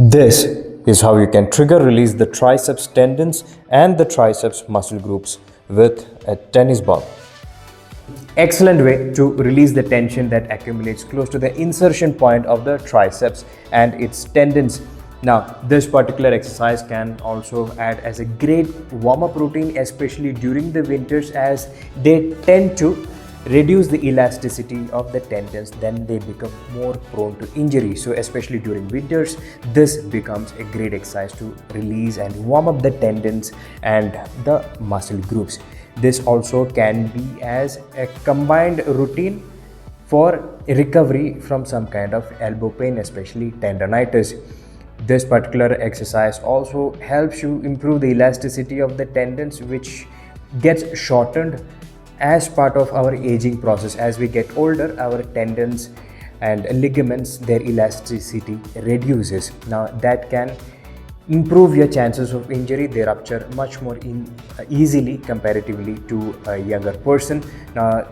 This is how you can trigger release the triceps tendons and the triceps muscle groups with a tennis ball. Excellent way to release the tension that accumulates close to the insertion point of the triceps and its tendons. Now, this particular exercise can also add as a great warm-up routine, especially during the winters, as they tend to reduce the elasticity of the tendons, then they become more prone to injury. So especially during winters, this becomes a great exercise to release and warm up the tendons and the muscle groups. This also can be as a combined routine for recovery from some kind of elbow pain, especially tendonitis. This particular exercise also helps you improve the elasticity of the tendons, which gets shortened as part of our aging process. As we get older, our tendons and ligaments, their elasticity reduces. Now that can improve your chances of injury. They rupture much more easily comparatively to a younger person. Now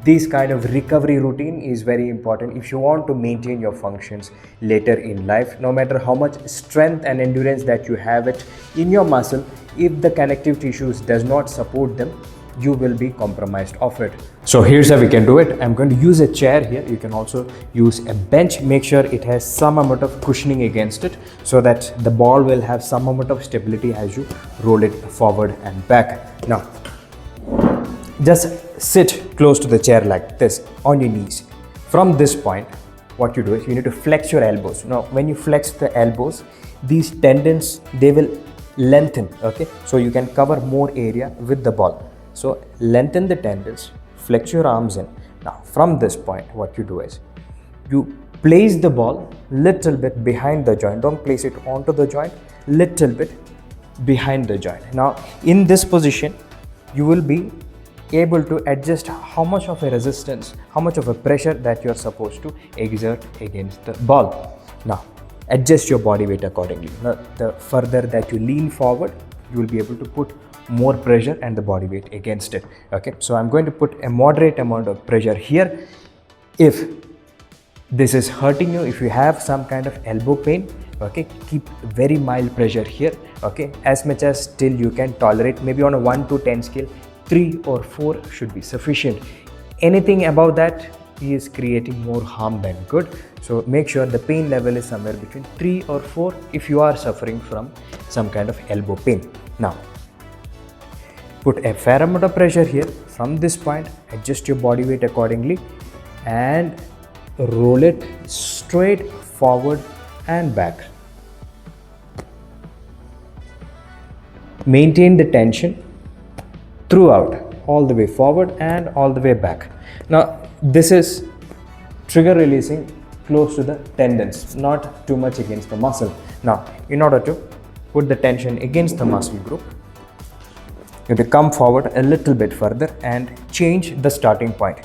this kind of recovery routine is very important if you want to maintain your functions later in life. No matter how much strength and endurance that you have it in your muscle, if the connective tissues does not support them, you will be compromised of it. So here's how we can do it. I'm going to use a chair here. You can also use a bench. Make sure it has some amount of cushioning against it so that the ball will have some amount of stability as you roll it forward and back. Now, just sit close to the chair like this on your knees. From this point, what you do is you need to flex your elbows. Now, when you flex the elbows, these tendons, they will lengthen, okay? So you can cover more area with the ball. So lengthen the tendons, flex your arms in. Now from this point, what you do is you place the ball little bit behind the joint. Don't place it onto the joint, little bit behind the joint. Now in this position, you will be able to adjust how much of a resistance, how much of a pressure that you're supposed to exert against the ball. Now adjust your body weight accordingly. Now the further that you lean forward, you will be able to put more pressure and the body weight against it. Okay, so I'm going to put a moderate amount of pressure here. If this is hurting you, if you have some kind of elbow pain, okay, keep very mild pressure here. Okay, as much as still you can tolerate. Maybe on a 1 to 10 scale, 3 or 4 should be sufficient. Anything above that is creating more harm than good. So make sure the pain level is somewhere between 3 or 4 if you are suffering from some kind of elbow pain. Now put a fair amount of pressure here. From this point, adjust your body weight accordingly and roll it straight forward and back. Maintain the tension throughout, all the way forward and all the way back. Now this is trigger releasing close to the tendons, not too much against the muscle. Now in order to put the tension against the muscle group, you have to come forward a little bit further and change the starting point.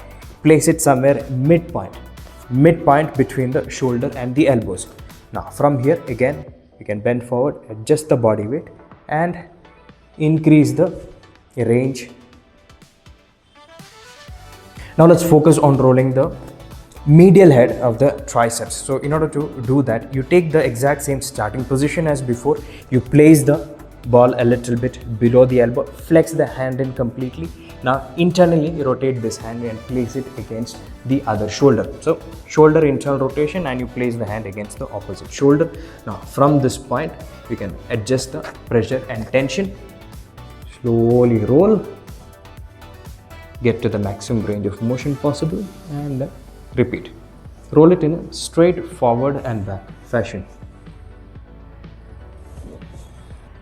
Place it somewhere midpoint between the shoulder and the elbows. Now from here again, you can bend forward, adjust the body weight and increase the range. Now let's focus on rolling the medial head of the triceps. So in order to do that, you take the exact same starting position as before. You place the ball a little bit below the elbow, flex the hand in completely. Now internally rotate this hand and place it against the other shoulder. So shoulder internal rotation and you place the hand against the opposite shoulder. Now from this point, you can adjust the pressure and tension. Slowly roll, get to the maximum range of motion possible and then repeat. Roll it in a straight forward and back fashion.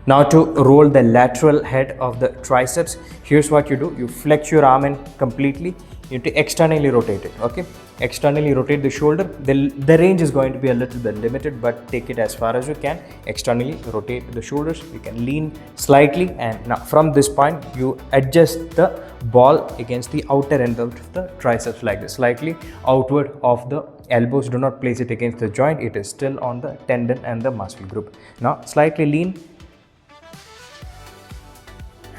Now to roll the lateral head of the triceps, here's what you do. You flex your arm in completely. You need to externally rotate it, okay? Externally rotate the shoulder. The range is going to be a little bit limited, but take it as far as you can. Externally rotate the shoulders. You can lean slightly and now from this point, you adjust the ball against the outer end of the triceps like this, slightly outward of the elbows. Do not place it against the joint. It is still on the tendon and the muscle group. Now slightly lean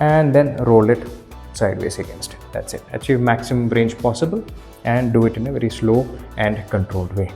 and then roll it sideways against it. That's it. Achieve maximum range possible and do it in a very slow and controlled way.